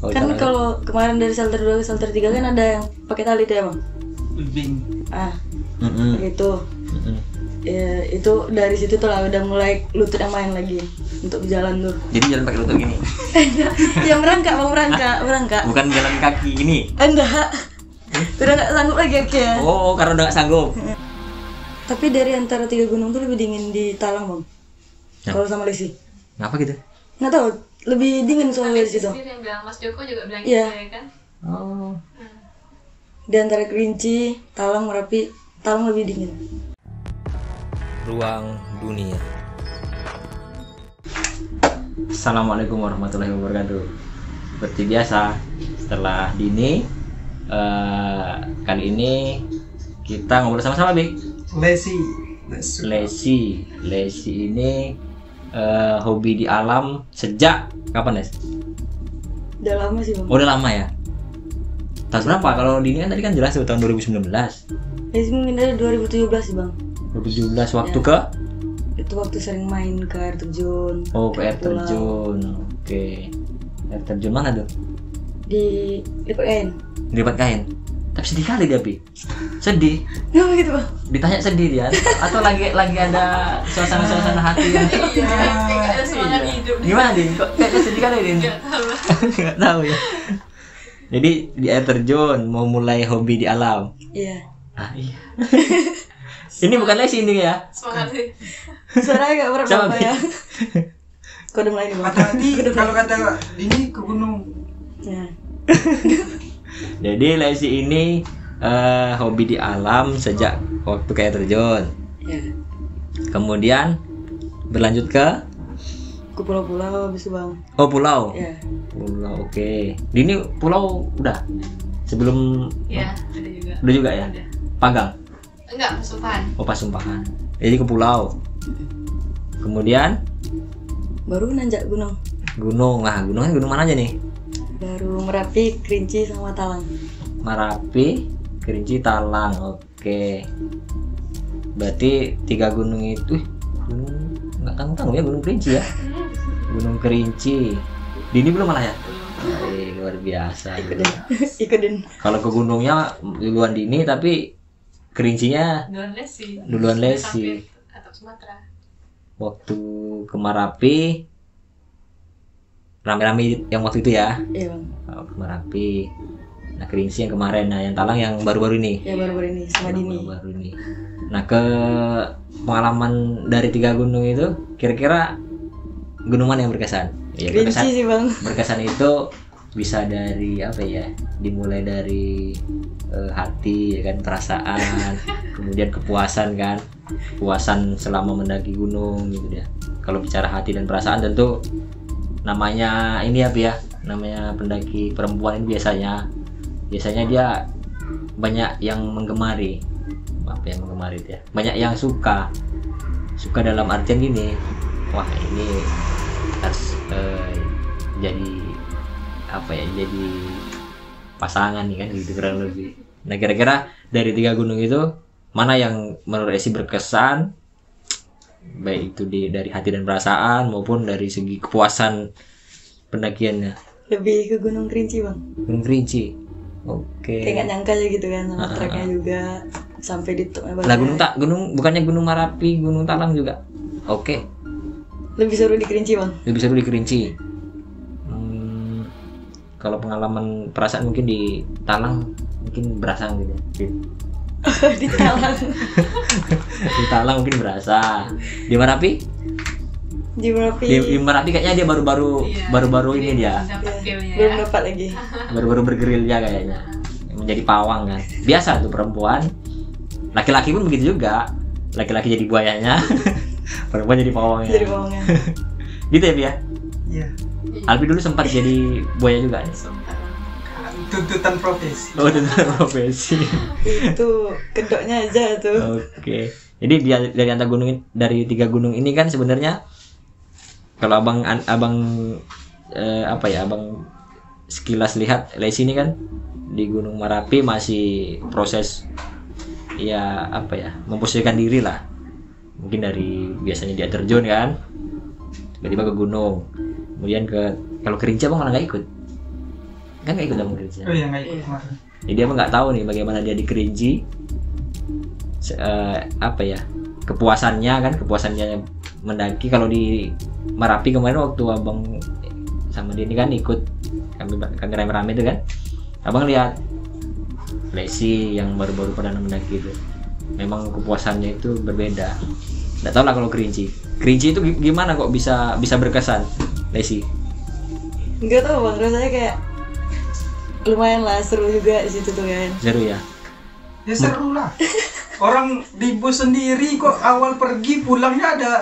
Oh, Kan kalau kemarin dari shelter 2 ke shelter 3 kan ada yang pakai tali tuh ya bang. Gitu. Ya, itu dari situ tuh lah udah mulai lutut yang main lagi untuk berjalan tuh. Jadi jalan pakai lutut gini. Ya merangkak bang, merangkak. Bukan jalan kaki gini. Enggak. Udah nggak sanggup lagi akhirnya. Oh, karena udah gak sanggup. Tapi dari antara 3 gunung tuh lebih dingin di Talang bang. Ya. Kalau sama Lesi. Ngapa gitu? Nggak tahu, lebih dingin soalnya di situ. Sendiri yang bilang Mas Joko juga bilang Iya. gitu ya kan. Oh. Di antara Kerinci, Talang, Merapi, Talang lebih dingin. Ruang dunia. Assalamualaikum warahmatullahi wabarakatuh. Seperti biasa, setelah Dini, kali ini kita ngobrol sama-sama, Bik. Lesi ini hobi di alam sejak kapan, Les? Udah lama sih bang. Oh, udah lama ya. Tahun berapa? Kalau Dini kan tadi kan jelas tuh tahun 2019. Lesi mungkin dari 2017 sih bang. 2017 waktu Ya. ke? Itu waktu sering main ke air terjun. Oh, ke air pulau. terjun. Oke. Air terjun mana tuh? Di lipat kain. Lipat kain. Tapi sedih kali dia, Pi. Sedih. Kenapa gitu bang? Ditanya sedih dia atau lagi ada suasana hati yang Iya, kayak ada semangat hidup. gimana, Din? Kok kayaknya sedih kali, Din? Enggak tahu. Nggak tahu ya. Jadi di air terjun mau mulai hobi di alam. Iya. Ah, iya. Ini bukan Lesi ini ya. Semangat sih. Suaranya gak Coba, berapa Bi. ya. Kode mulai nih bang. Hati-hati kalau kata ini ke gunung. Ya. Jadi Lesi ini hobi di alam sejak waktu ke air terjun. Ya. Kemudian berlanjut ke Ke pulau-pulau habis itu bang. oh, pulau. Ya. Pulau, oke. Dini pulau udah sebelum Iya, ada juga. udah juga ya. Ada. Pagang. Enggak, Pasupan. Oh, Pasumpahan. Jadi ke pulau. Kemudian Baru nanjak gunung. gunung. Nah, gunung kan gunung mana aja nih? Baru Merapi, Kerinci sama Talang. Merapi, Kerinci, Talang. Oke. Berarti 3 gunung itu gunung nggak tanggung ya, Gunung Kerinci ya. Gunung Kerinci. Dini belum malah ya? Luar biasa. Ikutin. Kalau ke gunungnya duluan Dini, tapi Kerincinya Duluan Lesi. duluan Lesi. Atau Sumatera. Waktu ke Merapi rame-rame yang waktu itu ya. Iya bang. Kalau ke Merapi. Nah, Kerinci yang kemarin. Nah, yang Talang yang baru-baru ini. Ya baru-baru ini sama Dini. Baru ini. Nah, ke pengalaman dari 3 gunung itu kira-kira gunung mana yang berkesan? Ya, Kerinci sih bang. berkesan itu bisa dari apa ya? Dimulai dari hati ya kan, perasaan, kemudian kepuasan kan. Kepuasan selama mendaki gunung gitu ya. Kalau bicara hati dan perasaan tentu namanya ini apa ya? Namanya pendaki perempuan ini biasanya dia banyak yang menggemari. Apa yang menggemari itu ya? Banyak yang suka dalam artian gini, wah ini harus jadi apa ya, jadi pasangan nih kan gitu kurang lebih. Nah, kira-kira dari 3 gunung itu mana yang menurut Esi berkesan, baik itu dari hati dan perasaan maupun dari segi kepuasan pendakiannya? Lebih ke Gunung Kerinci bang. Gunung Kerinci. Oke. Kayak nggak nyangka aja gitu kan sama treknya juga sampai di top. Nah, gunung bukannya Gunung Merapi, Gunung Talang juga. Oke. Lebih seru di Kerinci bang. Lebih seru di Kerinci. Kalau pengalaman perasaan mungkin di Talang mungkin berasa gitu ya. Di Talang. Di Talang mungkin berasa. Di Merapi? Di Merapi. Di Merapi kayaknya dia baru-baru ini dia. Dapat feel-nya Belum ya. dapat lagi. Baru-baru bergerilya kayaknya. Menjadi pawang kan. Biasa tuh perempuan. Laki-laki pun begitu juga. Laki-laki jadi buayanya. Perempuan jadi pawangnya. Jadi bawangnya. Gitu ya, Bia? Iya. Albi dulu sempat jadi buaya juga nih. Sumpah. Tuntutan profesi. Oh, tentang profesi. Itu kedoknya aja tuh. Oke. Jadi dari antara gunung, dari 3 gunung ini kan sebenarnya kalau abang abang sekilas lihat Lesi ini kan di Gunung Merapi masih proses ya apa ya, memposisikan diri lah. Mungkin dari biasanya dia terjun kan, tiba-tiba ke gunung. Kemudian kalau Kerinci abang malah nggak ikut. kan nggak ikut dalam kerinci. Oh iya nggak ikut kemarin. Jadi dia nggak tahu nih bagaimana dia di kerinci. Apa ya, kepuasannya mendaki. Kalau di Merapi kemarin waktu abang sama dia ini kan ikut kami rame-rame itu kan, abang lihat Lesi yang baru-baru pernah mendaki itu, memang kepuasannya itu berbeda. Nggak tahu lah kalau kerinci itu gimana kok bisa berkesan Lesi? Nggak tahu bang, rasanya kayak lumayan lah, seru juga di situ tuh kan. Seru ya? Ya seru lah. Orang di bus sendiri kok awal pergi pulangnya ada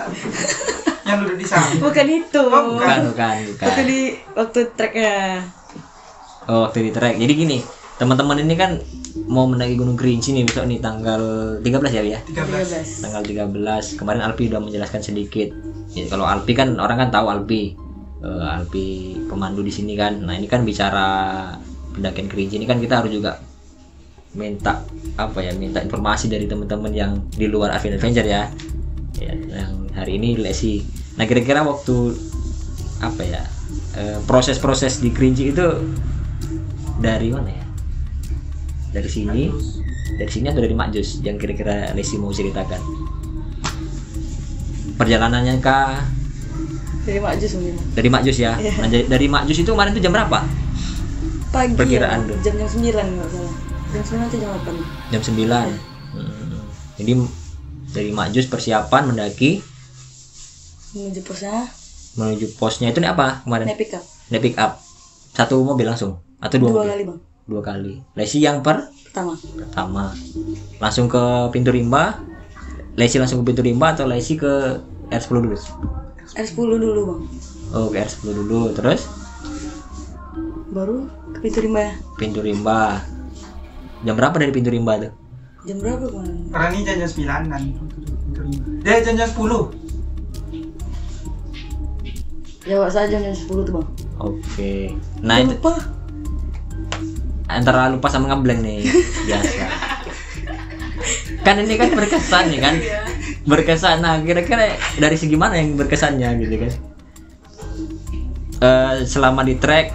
yang udah di sana. Bukan itu. Oh, Bukan. Waktu di waktu treknya. Oh, waktu di trek. Jadi gini, teman-teman ini kan mau mendaki Gunung Kerinci nih besok nih tanggal 13 ya? 13. Tanggal 13. Kemarin Alpi udah menjelaskan sedikit. Ya, kalau Alpi kan orang kan tahu Alpi. Alpi pemandu di sini kan. Nah, ini kan bicara pendakian Kerinci ini kan kita harus juga minta informasi dari teman-teman yang di luar Arvin Adventure ya, yang hari ini Lesi. Nah, kira-kira waktu proses-proses di Kerinci itu dari mana ya? Dari sini atau dari Makjus yang kira-kira Lesi mau ceritakan? Perjalanannya kah? Dari Makjus mungkin. Dari Makjus ya. Iya. Nah, dari Makjus itu kemarin itu jam berapa? Pagi. Perkiraan ya, tuh. jam 9 nggak salah. Jam 9 atau jam 8? Jam 9. Jadi dari Makjus persiapan mendaki menuju posnya itu nih apa kemarin? Naik pick up. Naik pick up. Satu mobil langsung atau dua 2 mobil? kali bang. 2 kali. Lesi yang pertama. Langsung ke pintu rimba. Lesi langsung ke pintu rimba atau Lesi ke R10 dulu? R10 dulu bang. Oh, ke R10 dulu. Terus Baru ke pintu rimba ya. pintu rimba. Jam berapa dari pintu rimba tuh? Jam berapa kemarin? Karena ini jam 9-an. Dia jam 10. Jawab saja jam 10 tuh bang. Oke. Nah, itu Lupa. antara lupa sama ngeblank nih biasa. Kan ini kan berkesan nih kan? Berkesan. Nah, kira-kira dari segi mana yang berkesannya gitu kan? Selama di trek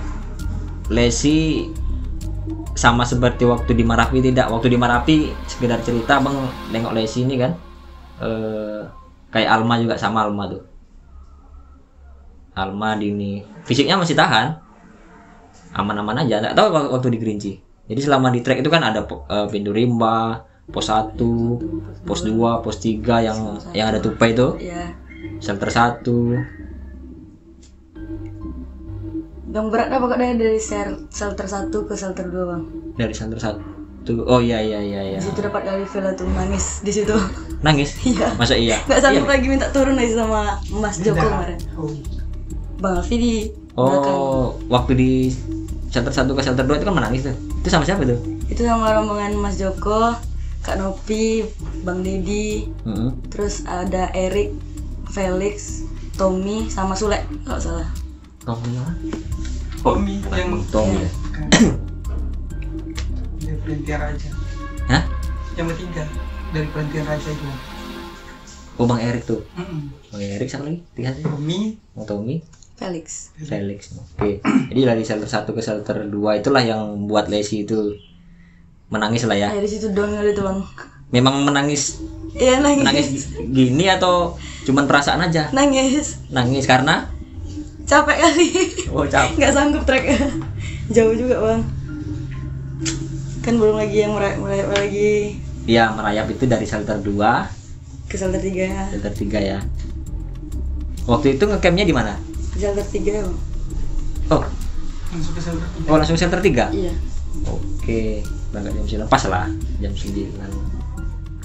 Lesi sama seperti waktu di Merapi tidak? Waktu di Merapi sekedar cerita bang nengok Lesi ini kan kayak Alma juga sama Alma tuh. Alma Dini fisiknya masih tahan, aman-aman aja. Nggak tahu waktu di Kerinci. Jadi selama di trek itu kan ada pintu rimba, pos 1, pos 2, pos 3 yang ada tupai itu, Iya. shelter 1. Yang berat apa kok dari shelter 1 ke shelter 2 bang? Dari shelter 1. Oh iya. Di situ dapat kali villa tuh, nangis di situ. Nangis? Iya. Masa iya? Nggak sanggup lagi minta turun lagi sama Mas Joko kemarin. Oh. Bang Alfi di belakang. Oh, waktu di shelter 1 ke shelter 2 itu kan menangis tuh. Itu sama siapa tuh? Itu sama rombongan Mas Joko, Kak Nopi, Bang Dedi, terus ada Erik, Felix, Tommy, sama Sule kalau salah. Tommy mana? Tommy yang Tommy ya. dari Pelintian Raja. Hah? Yang ketiga dari Pelintian Raja itu. Oh, Bang Erik tuh. Mm-mm. Bang Erik siapa lagi? Tiga sih. Tommy. Bang Tommy, Felix. Felix. Oke. Jadi dari shelter 1 ke shelter 2 itulah yang buat Lesi itu menangis lah ya. Di situ doang itu bang. Memang menangis Iya menangis gini atau cuman perasaan aja? Nangis. Nangis karena Capek kali. oh capek. Nggak sanggup trek. Jauh juga bang. Kan belum lagi yang merayap lagi Dia merayap itu dari shelter 2 ke shelter 3 ya. shelter 3 ya. Waktu itu ngecampnya di mana? Shelter 3 ya bang. Oh, Langsung ke shelter. oh langsung shelter 3? Iya. Oke, berangkat jam 9 pas lah, jam 9.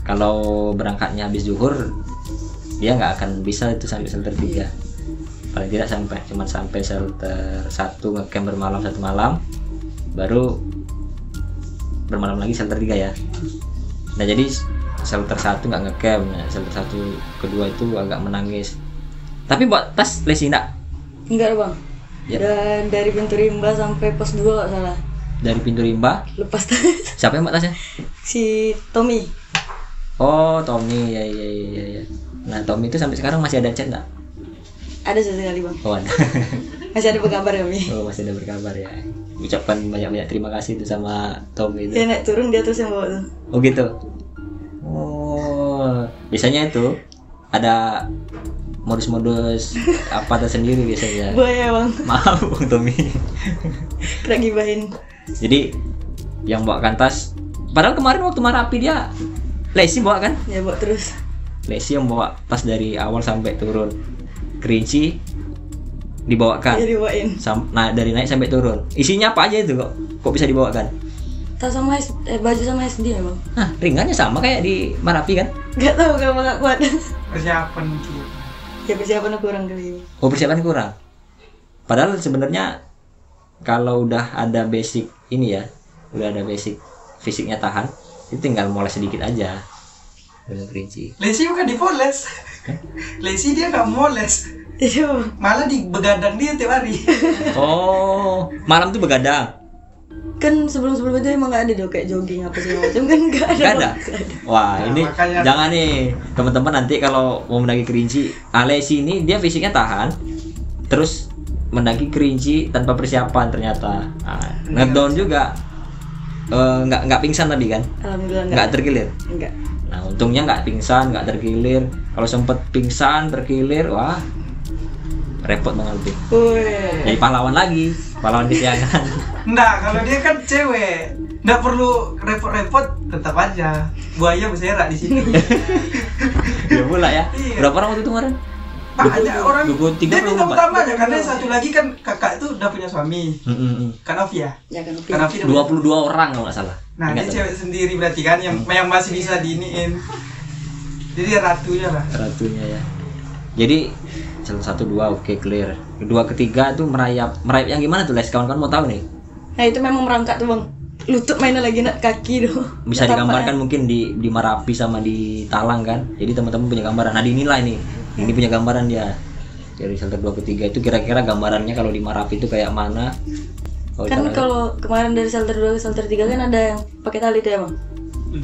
Kalau berangkatnya habis zuhur, dia nggak akan bisa itu sampai shelter 3. Paling tidak sampai shelter 1 ngecamp bermalam 1 malam, baru bermalam lagi shelter 3 ya. Nah jadi shelter 1 nggak ngecamp, nah, shelter 1 kedua itu agak menangis. Tapi buat tas Lesi Enggak bang. Yep. Dan dari pintu rimba sampai pos 2 nggak salah. dari pintu rimba. Lepas tas. Siapa yang buat tasnya? Si Tommy. Oh, Tommy, ya. Nah, Tommy itu sampai sekarang masih ada chat nggak? Ada sesekali bang. Oh, ada. Masih ada berkabar kami. Oh, masih ada berkabar ya. Ucapkan banyak-banyak terima kasih tuh sama Tom itu. Dia naik turun dia terus yang bawa tuh. Oh gitu. Oh, biasanya itu ada modus-modus apa tersendiri biasanya. Buaya bang. Maaf Bang Tommy. Kena gibahin. Jadi yang bawa kantas, padahal kemarin waktu Marapi dia Lesi bawa kan? Ya bawa terus. Lesi yang bawa pas dari awal sampai turun. Kerinci dibawakan. Dia dibawain. Nah, dari naik sampai turun. Isinya apa aja itu kok bisa dibawakan? Tas sama baju sama SD ya bang. Nah, ringannya sama kayak di Marapi kan? Gak tahu kalau gak kuat. Persiapan mungkin. Ya persiapan kurang kali ini. Oh, persiapan kurang. Padahal sebenarnya kalau udah ada basic ini ya, udah ada basic fisiknya tahan, itu tinggal moles sedikit aja dengan kerinci. Lesi bukan dipoles. Lesi dia nggak moles, Itu malah begadang dia tiap hari. Oh, malam tuh begadang. kan sebelum itu emang gak ada dong kayak jogging apa segala macam kan gak ada. Gak ada. Wah, Nah, ini makanya- jangan nih teman-teman, nanti kalau mau mendaki kerinci, Alesi ini dia fisiknya tahan, terus mendaki kerinci tanpa persiapan ternyata. Nah, ngedown juga. Nggak pingsan tadi kan? Alhamdulillah Nggak terkilir. Enggak. Nah, untungnya nggak pingsan, nggak terkilir. Kalau sempet pingsan, terkilir, wah repot Bang Alvin. Wih. Jadi pahlawan lagi, pahlawan kesiangan. Nggak, kalau dia kan cewek, nggak perlu repot-repot, tetap aja buaya berserak di sini. Ya pula ya. Iya. Berapa orang waktu itu kemarin? Banyak orang. 23, Dia bintang 24. utama aja karena satu lagi kan kakak itu udah punya suami, kan Ovi ya. Ya kan Kan Ovi udah punya- 22 orang kalau nggak salah. Nah, dia Ingat cewek sendiri berarti kan yang masih bisa diiniin. Jadi dia ratunya lah. ratunya ya. Jadi salah satu dua oke clear. Kedua ketiga tuh merayap yang gimana tuh Les? Kawan-kawan mau tahu nih? Nah itu memang merangkak tuh bang. Lutut mainnya lagi nak kaki tuh. Bisa Tapak digambarkan ya. mungkin di Marapi sama di Talang kan. Jadi teman-teman punya gambaran. Nah dinilai nih. Ini punya gambaran dia. Dari shelter 2 ke 3 itu kira-kira gambarannya kalau di Marapi itu kayak mana? Kan kalau kemarin dari shelter 2 ke shelter 3 kan ada yang pakai tali tuh ya bang.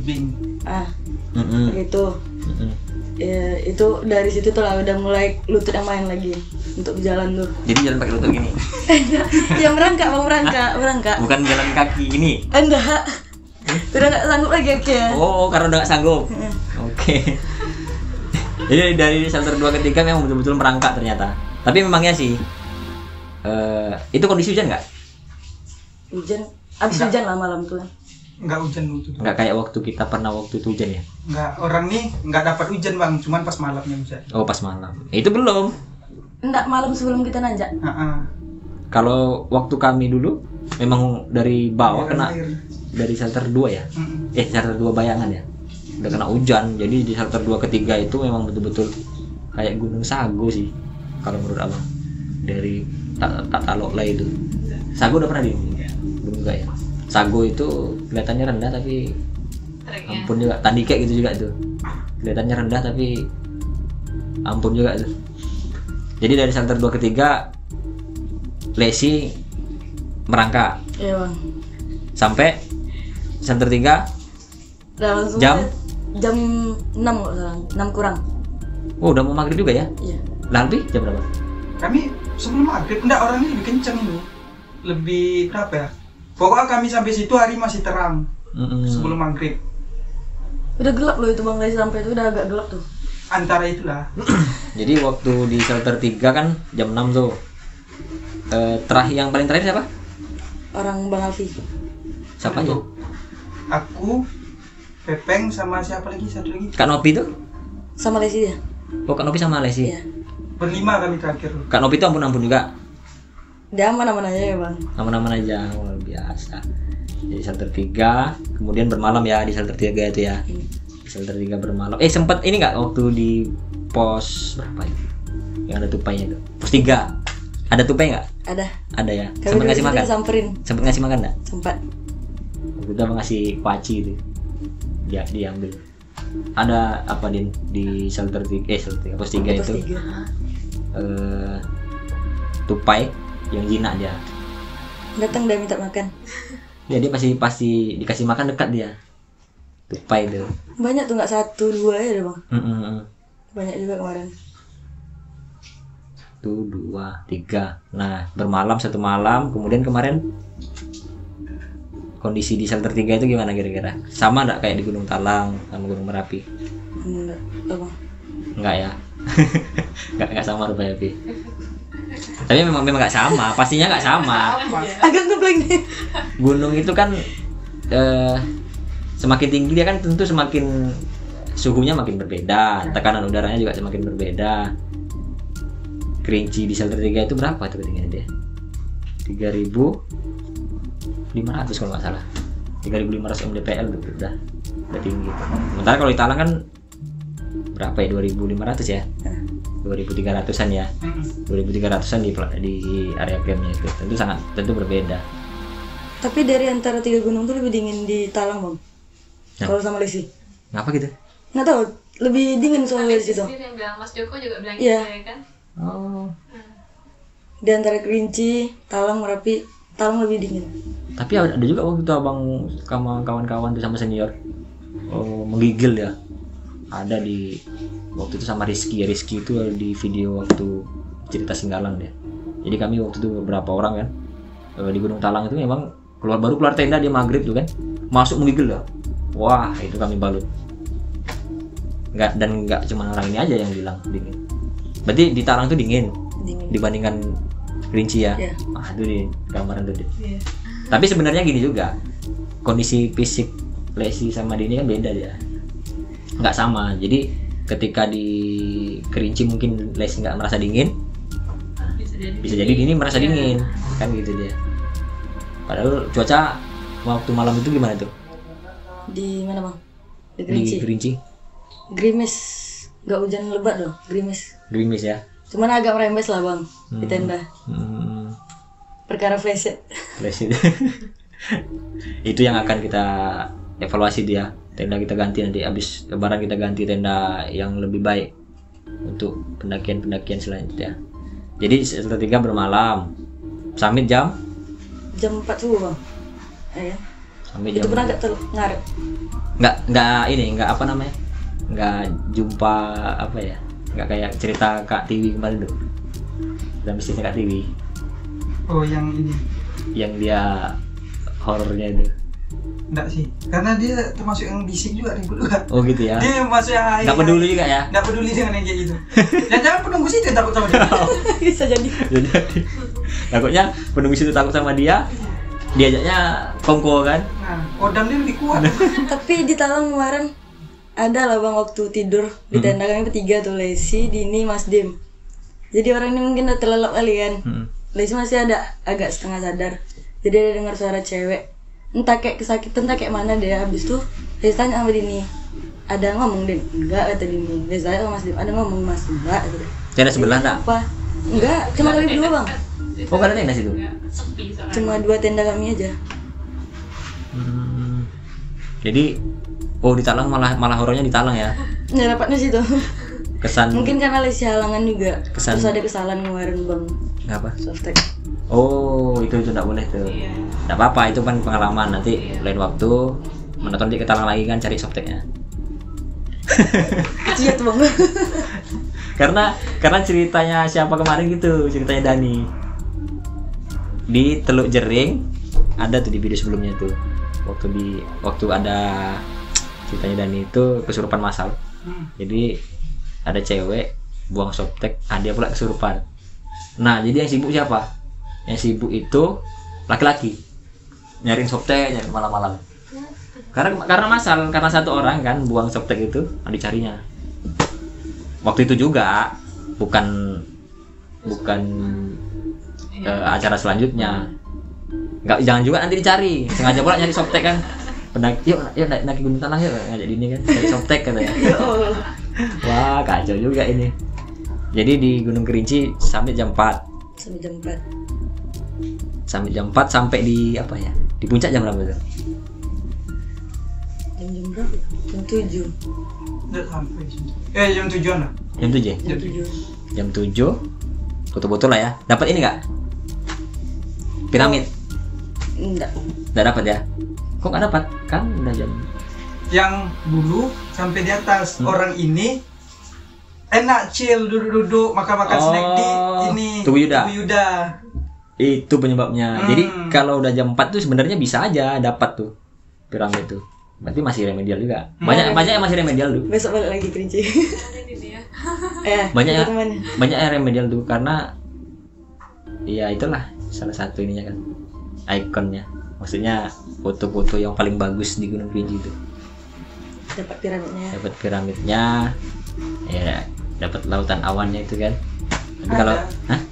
Bing. Ah Mm-mm. gitu. Mm-mm. Ya, itu dari situ tuh lah udah mulai lutut yang main lagi untuk berjalan tuh. Jadi jalan pakai lutut gini. Ya merangkak bang, merangkak. Bukan jalan kaki gini. Enggak. Udah nggak sanggup lagi akhirnya. Oh, karena udah gak sanggup. Oke. Jadi dari shelter 2 ke 3 memang betul-betul merangkak ternyata. Tapi memangnya sih itu kondisi hujan nggak? Hujan, abis hujan lah malam tuh kan. Nggak hujan dulu tuh. Nggak kayak waktu kita pernah waktu itu hujan ya? Nggak, orang nih nggak dapat hujan bang, cuman pas malamnya hujan. Oh, pas malam. Itu belum. Enggak, malam sebelum kita nanjak. Kalau waktu kami dulu memang dari bawah kena Air. dari shelter 2 ya? Shelter 2 Bayangan ya. Udah kena hujan. Jadi di shelter 2 ke 3 itu memang betul-betul kayak Gunung Sago sih kalau menurut Abang. Dari tak talok lah itu. Sago udah pernah di belum juga ya. Sago itu kelihatannya rendah tapi Treknya. ampun juga. Tandike gitu juga tuh. Kelihatannya rendah tapi ampun juga tuh. Jadi dari shelter 2 ke 3 Lesi merangkak Iya bang. sampai shelter 3. Udah langsung Jam? jam 6 nggak salah, 6 kurang. Oh, udah mau maghrib juga ya? Iya. Lebih jam berapa? Kami sebelum maghrib, enggak, orang ini lebih kencang ini. Lebih berapa ya? Pokoknya kami sampai situ hari masih terang Mm-mm. sebelum maghrib. Udah gelap loh itu bang, dari sampai itu udah agak gelap tuh. Antara itulah. Jadi waktu di shelter 3 kan jam 6 tuh. Terakhir yang paling terakhir siapa? Orang Bang Alfi. Siapa aja? Aku, Pepeng sama siapa lagi? Satu lagi. Kak Nopi tuh? Sama Lesi dia. Oh, Kak Nopi sama Lesi. Iya. Berlima kami terakhir. Kak Nopi tuh ampun-ampun juga. Dia aman-aman aja ya bang. Aman-aman aja, luar biasa. Jadi shelter 3, kemudian bermalam ya di shelter 3 itu ya. Di shelter 3 bermalam. Sempet ini nggak waktu di pos berapa ya? Yang ada tupainya itu. Pos 3. Ada tupai nggak? Ada. Ada ya. Kami Sempet dulu ngasih situ makan? Samperin. Sempet ngasih makan nggak? Sempat. Kita ngasih kuaci itu. Dia diambil. Ada apa di shelter 3, shelter 3, pos 3 Pos itu 3. tupai yang jinak dia. Datang dia minta makan. Ya dia pasti dikasih makan dekat dia. Tupai itu. Banyak tuh, nggak 1, 2 ya deh bang. Mm-mm. Banyak juga kemarin. 1, 2, 3. Nah, bermalam 1 malam. Kemudian kemarin kondisi di shelter 3 itu gimana kira-kira? Sama enggak kayak di Gunung Talang sama Gunung Merapi? Enggak, apa? Enggak ya. Enggak sama rupanya, Pi. Tapi memang enggak sama, pastinya enggak sama. Agak ngeblank nih. Gunung itu kan semakin tinggi dia kan tentu semakin suhunya makin berbeda, tekanan udaranya juga semakin berbeda. Kerinci di shelter 3 itu berapa tuh ketinggian dia? 3.500 kalau nggak salah. 3.500 mdpl udah tinggi. Sementara kalau di Talang kan berapa ya? 2.500 ya? 2.300-an ya. 2.300-an di area campnya itu. Tentu berbeda. Tapi dari antara 3 gunung tuh lebih dingin di Talang, Bang. Ya. Kalau sama Lesi. Ngapa gitu? Nggak tahu, lebih dingin soalnya di Lesi situ. sendiri yang bilang, Mas Joko juga bilang Iya. gitu ya kan. Oh. Di antara Kerinci, Talang, Merapi, Talang lebih dingin. Tapi ada juga waktu itu abang sama kawan-kawan tuh sama senior menggigil ya. Ada di waktu itu sama Rizky ya. Rizky itu di video waktu cerita Singgalang dia. Jadi kami waktu itu beberapa orang kan di Gunung Talang itu memang baru keluar tenda dia maghrib tuh kan, masuk menggigil ya. Wah itu kami balut. Nggak cuma orang ini aja yang bilang dingin. Berarti di Talang tuh dingin dibandingkan Kerinci ya. Iya. Ah itu di gambaran tuh deh. Iya. Tapi sebenarnya gini juga, kondisi fisik Lesi sama Dini kan beda ya, nggak sama. Jadi ketika di Kerinci mungkin Lesi nggak merasa dingin, bisa jadi Dini merasa dingin, kan gitu dia. Padahal cuaca waktu malam itu gimana tuh? Di mana, Bang? Di Di Kerinci. Kerinci? Gerimis. Nggak hujan lebat loh, gerimis. Gerimis ya. Cuman agak merembes lah, Bang, di tenda. Perkara flash. Lesi. Itu yang akan kita evaluasi dia. Tenda kita ganti nanti habis lebaran, kita ganti tenda yang lebih baik untuk pendakian selanjutnya. Jadi setelah 3 bermalam, summit jam 4 subuh, Bang. Ya. summit Itu jam pun agak ngaret. nggak apa namanya, nggak jumpa apa ya, nggak kayak cerita Kak Tiwi kemarin tuh, dan bisnisnya Kak Tiwi Oh yang ini. yang dia horornya itu. Enggak sih. Karena dia termasuk yang bisik juga, ribut juga. Oh gitu ya, Dia masuk yang nggak peduli juga ya. Nggak peduli dengan yang kayak gitu. Jangan penunggu situ yang takut sama dia. Bisa jadi. Jadi takutnya penunggu situ takut sama dia, diajaknya kongko kan. Nah, kodam dia lebih kuat. Tapi di Talang kemarin ada lah, Bang, waktu tidur di tenda kami bertiga tuh, Lesi, Dini, Mas Dim. Jadi orang ini mungkin udah terlelap kali kan. Lesi masih ada agak setengah sadar. Jadi ada dengar suara cewek. Entah kayak kesakitan, entah kayak mana dia. Habis tuh Lesi tanya sama Dini, ada ngomong, Din? Enggak, kata Dini. Lesi tanya sama Mas Dim, ada ngomong, Mas? Enggak, gitu. Tenda sebelah enggak? Apa? Enggak, cuma kami berdua, Bang. Oh nggak ada tenda situ. Sepi soalnya. Cuma 2 tenda kami aja. Jadi di Talang malah horornya di Talang ya. Nggak dapatnya situ. Kesan Mungkin karena Lesi halangan juga. Kesan- Terus ada kesalahan kemarin, Bang. apa? Softtek. Oh itu nggak boleh tuh. Nggak apa-apa, itu kan pengalaman. Nanti lain waktu menonton di Talang lagi kan, cari softteknya. Iya tuh, Bang. karena ceritanya siapa kemarin gitu, ceritanya Dani di Teluk Jering, ada tuh di video sebelumnya tuh, waktu ada ceritanya Dani itu kesurupan massal. Jadi ada cewek buang softtek, dia pula kesurupan. Nah jadi yang sibuk siapa? Yang sibuk itu laki-laki, nyariin softtek, nyari malam-malam. Karena massal, karena satu orang kan buang softtek itu, dicarinya. Waktu itu juga bukan acara selanjutnya. Jangan juga nanti dicari. Sengaja pula nyari softtek kan. Yuk naik Gunung Talang yuk, ngajak Dini kan. Cari softtek katanya. Wah, kacau juga ini. Jadi di Gunung Kerinci sampai jam 4. Sampai jam 4. Sampai jam 4 sampai di apa ya? Di puncak jam berapa tuh? Jam berapa? Jam 7. Enggak sampai. Jam 7-an lah. Jam 7. Jam 7. Jam 7. Foto-foto lah ya. Dapat ini enggak? Piramid. Enggak. Enggak dapat ya? Kok enggak dapat? Kan udah jam. Yang dulu sampai di atas. Orang ini enak chill duduk-duduk makan-makan snack di ini Tugu Yuda. Yuda. Itu penyebabnya. Jadi kalau udah jam 4 tuh sebenarnya bisa aja dapat tuh piramid tuh. Berarti masih remedial juga. Banyak yang masih remedial tuh. Besok balik lagi Kerinci. Banyak itu temannya. banyak yang remedial tuh karena ya itulah salah satu ininya kan ikonnya. Maksudnya foto-foto yang paling bagus di Gunung Kerinci itu. Dapat piramidnya. Dapat piramidnya. Ya, dapat lautan awannya itu kan. Tapi kalau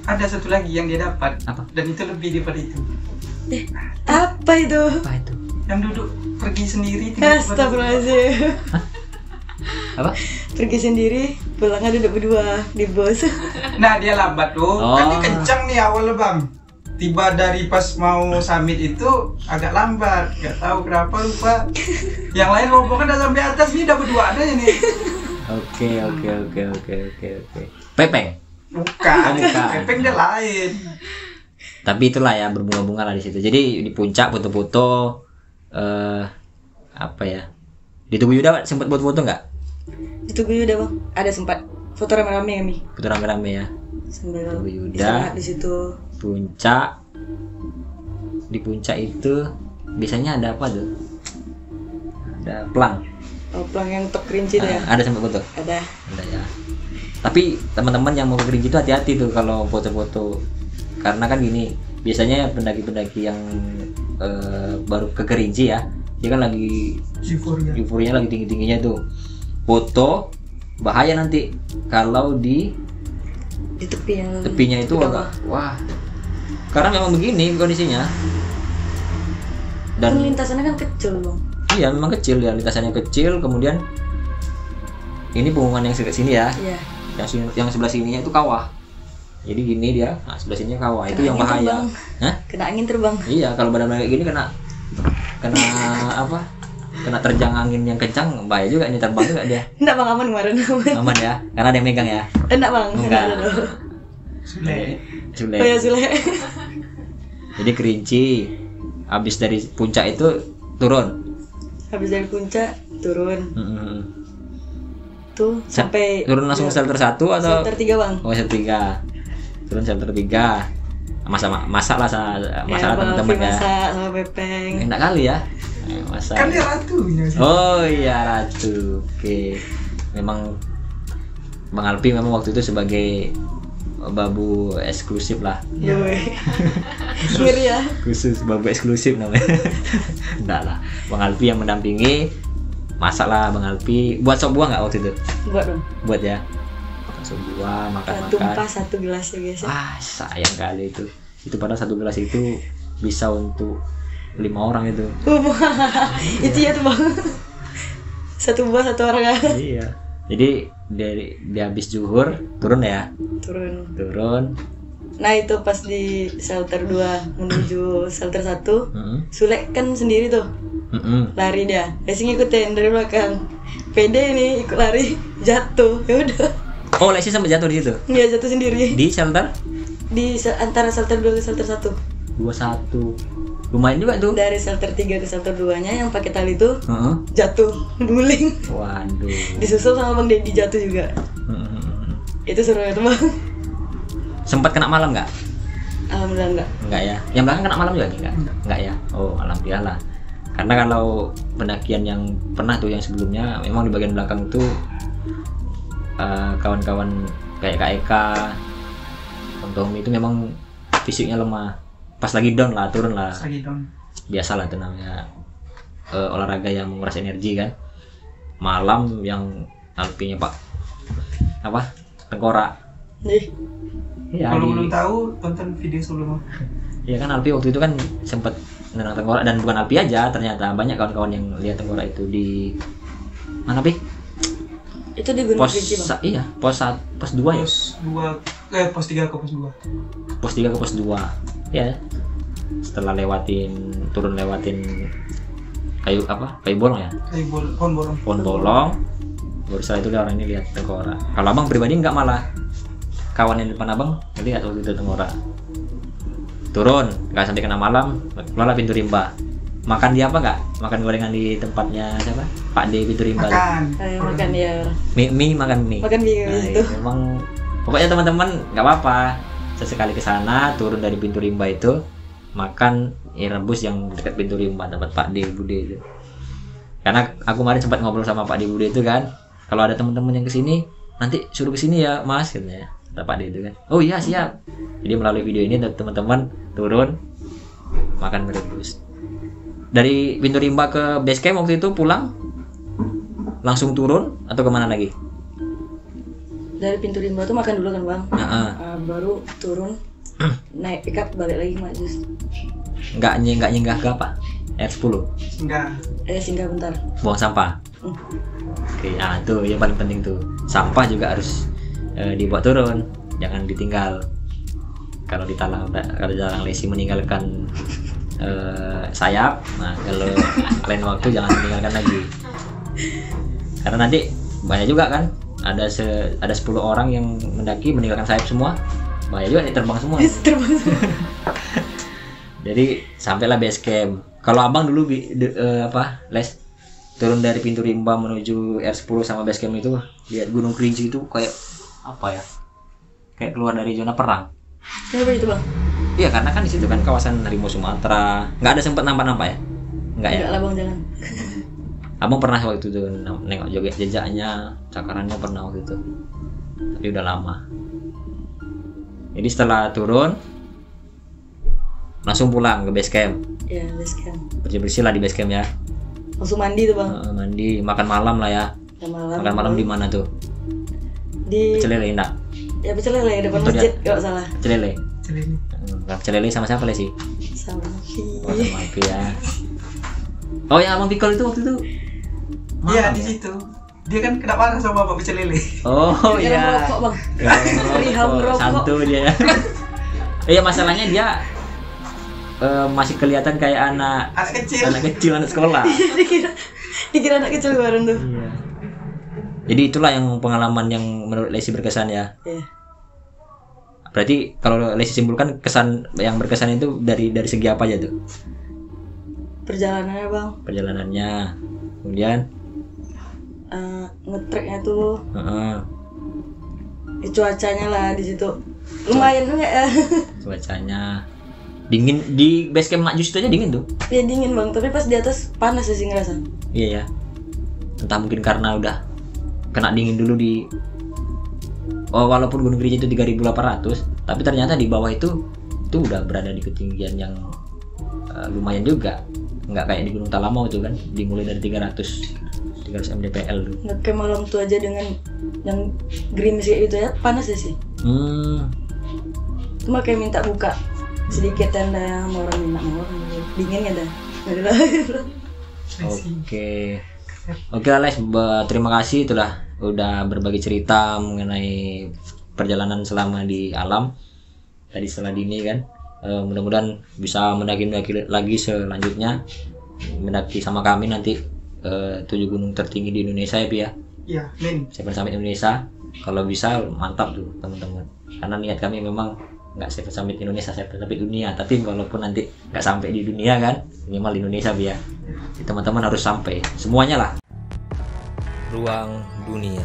Ada satu lagi yang dia dapat. Apa? Dan itu lebih daripada itu. Apa itu? apa itu? Yang duduk pergi sendiri tiba-tiba Astagfirullahaladzim. Apa? Pergi sendiri, pulangnya duduk berdua di bos. Nah dia lambat tuh, Oh. kan dia kencang nih awalnya bang. Tiba dari pas mau summit itu agak lambat, nggak tahu kenapa lupa. Yang lain rombongan udah sampai atas nih, udah berdua ada nih. Oke. Pepeng. Bukan, Bukan. Pepeng dia lain. Tapi itulah ya berbunga-bunga lah di situ. Jadi di puncak foto-foto apa ya? Di Tugu Yuda sempat foto-foto nggak? Di Tugu Yuda bang, ada sempat foto rame-rame kami. Foto rame-rame ya. Sambil Tugu Yuda. istirahat di situ. Puncak. Di puncak itu biasanya ada apa tuh? Ada pelang. Oh, pelang yang tok Kerinci itu ya? Ada sempat foto. Ada. Ada ya. Tapi teman-teman yang mau ke Kerinci itu hati-hati tuh kalau foto-foto. Karena kan gini, biasanya pendaki-pendaki yang baru ke Kerinci ya, dia kan lagi euforianya lagi tinggi-tingginya tuh. Foto bahaya nanti kalau di tepinya itu agak wah. Karena memang begini kondisinya. Dan lintasannya kan kecil bang. iya memang kecil ya, lintasannya kecil, kemudian ini pengumuman yang sebelah sini ya. Iya. Yang sebelah sininya itu kawah. Jadi gini dia, nah sebelah sininya kawah. Itu yang bahaya. Terbang. Hah? Kena angin terbang. Iya, kalau badan kayak gini kena apa? Kena terjang angin yang kencang, bahaya juga ini terbang juga dia. Enggak bang, aman kemarin. Aman ya, karena ada yang megang ya. Enggak bang. Enggak. Sule. Sule. Oh ya Sule. Jadi Kerinci habis dari puncak itu turun. Habis dari puncak turun. Tuh sampai Turun langsung shelter 1 atau shelter 3 bang. Oh, shelter 3. Turun shelter 3. Masak lah Ya, teman-teman ya. Masak sama Pepeng. Enak kali ya. Masak. Kan dia ratunya sih. Oh iya ratu. Oke. Memang Bang Alpi memang waktu itu sebagai babu eksklusif lah. Yoi. Ngeri ya. Khusus babu eksklusif namanya. Enggak lah. Bang Alpi yang mendampingi. Masak lah Bang Alpi. Buat sop buah nggak waktu itu? Buat dong. Buat ya. Makan sop buah, makan-makan. Tumpah 1 gelas ya guys. Ah sayang kali itu. Itu padahal 1 gelas itu bisa untuk 5 orang itu. Itu ya tuh bang. 1 buah 1 orang ya. Iya. Jadi dari habis zuhur turun ya. Turun. Nah itu pas di shelter 2 menuju shelter 1 Sule kan sendiri tuh. Lari dia. Lesi ngikutin dari belakang. Pede nih ikut lari, jatuh. Ya udah. Oh, Lesi sampai jatuh di situ. Iya, jatuh sendiri. Di shelter Di antara shelter 2 ke shelter 1. 21. Lumayan juga tuh. Dari shelter 3 ke shelter 2-nya yang pakai tali tuh jatuh, guling. Waduh. Disusul sama Bang Dedi jatuh juga. Itu seru ya tuh bang. Sempat kena malam nggak? Alhamdulillah enggak. Enggak ya. Yang belakang kena malam juga enggak? Enggak ya. Oh, alhamdulillah. Karena kalau pendakian yang pernah tuh yang sebelumnya memang di bagian belakang itu kawan-kawan kayak Kak Eka, Bang Tommy itu memang fisiknya lemah. Pas lagi down lah, turun lah. Biasalah itu namanya olahraga yang menguras energi kan. Malam yang Alpinya Pak apa? Tengkorak. Ya, kalau belum tahu tonton video sebelumnya. Iya kan Alpi waktu itu kan sempat menang tengkorak, dan bukan Alpi aja, ternyata banyak kawan-kawan yang lihat tengkorak itu di mana Pi? Itu di Gunung Kerinci bang. Iya, pos 2 ya. Pos 3 ke pos 2. Pos 3 ke pos 2. Ya. Setelah turun lewatin kayu bolong ya? Pohon bolong. Baru setelah itu orang ini lihat tengkorak. Kalau abang pribadi enggak, malah kawan yang di depan abang lihat waktu itu tengkorak. Turun, nggak sampai kena malam, keluarlah pintu rimba. makan di apa nggak? Makan gorengan di tempatnya siapa? Pak D Pintu Rimba. Makan. Makan ya. Mie makan mie. Makan mie Nah, itu. memang pokoknya teman-teman nggak apa-apa. Sesekali ke sana, turun dari Pintu Rimba itu, makan mie rebus yang dekat Pintu Rimba tempat Pak D Bude itu. Karena aku kemarin sempat ngobrol sama Pak D Bude itu kan, kalau ada teman-teman yang kesini, nanti suruh kesini ya Mas katanya. Kata Pak D itu kan. Oh iya siap. Jadi melalui video ini teman-teman turun makan mie rebus. Dari Pintu Rimba ke base camp waktu itu pulang langsung turun atau kemana lagi? Dari Pintu Rimba tuh makan dulu kan bang. Heeh. Baru turun naik pickup balik lagi Mak Jus. Nggak nyenggah ke apa? R10 Enggak. Singgah bentar. buang sampah. Oke, nah itu yang paling penting tuh. Sampah juga harus dibawa turun, jangan ditinggal. Kalau di dalang lesi meninggalkan sayap, nah kalau lain waktu jangan meninggalkan lagi. Karena nanti banyak juga kan, ada 10 orang yang mendaki meninggalkan sayap semua, bahaya juga nih terbang semua. Jadi sampailah base camp. Kalau abang dulu Les turun dari Pintu Rimba menuju R10 sama base camp itu, lihat Gunung Kerinci itu kayak apa ya? Kayak keluar dari zona perang. Kenapa itu bang? Iya karena kan di situ kan kawasan harimau Sumatera. Nggak ada sempat nampak ya? Nggak ya? Enggak lah bang, jangan. Abang pernah waktu itu nengok joget jejaknya, cakarannya pernah waktu itu. Tapi udah lama. Jadi setelah turun langsung pulang ke base camp. Iya, base camp. Bersih-bersih lah di base camp ya. Langsung mandi tuh bang. Mandi, makan malam lah ya. Makan malam di mana tuh? Di Pecel lele enggak? ya Pecel Lele depan Itu dia. masjid kalau salah. Pecel lele. Celini. Pecel lele sama siapa sih? Sama Oh, sama aku ya. Oh yang abang pikul itu waktu itu? Iya Malam di ya? situ. Dia kan kena marah sama Bapak Pecel Lele. Oh Gara iya. merokok bang. Perihal merokok. Santu dia. Iya masalahnya dia masih kelihatan kayak anak Anak kecil. anak sekolah. dikira anak kecil bareng tuh. Iya. Jadi itulah yang pengalaman yang menurut Lesi berkesan ya. Iya. Berarti kalau Lesi simpulkan kesan yang berkesan itu dari segi apa aja tuh? Perjalanannya bang. Perjalanannya, kemudian Ngetreknya tuh. heeh, Cuacanya lah di situ. Lumayan enggak ya? cuacanya dingin di base camp Mak Jus itu aja dingin tuh. Ya dingin bang, tapi pas di atas panas sih ngerasa. Iya ya. Entah mungkin karena udah kena dingin dulu di walaupun Gunung Kerinci itu 3.800, tapi ternyata di bawah itu udah berada di ketinggian yang lumayan juga. Nggak kayak di Gunung Talamau tuh kan, dimulai dari 300 mdpl tuh. Ngecamp malam tuh aja dengan yang gerimis kayak gitu ya, panas ya sih. Cuma kayak minta buka sedikit tenda yang mau orang minta mau dingin ya dah. Oke Les, terima kasih itulah udah berbagi cerita mengenai perjalanan selama di alam tadi setelah dini kan. Mudah-mudahan bisa mendaki lagi selanjutnya, mendaki sama kami nanti 7 gunung tertinggi di Indonesia ya Pi ya. Iya, Min. 7 Summit Indonesia kalau bisa mantap tuh teman-teman, karena niat kami memang nggak 7 Summit Indonesia, 7 Summit dunia, tapi walaupun nanti nggak sampai di dunia kan, minimal di Indonesia Pi ya. Jadi, teman-teman harus sampai semuanya lah. Ruang Dunia.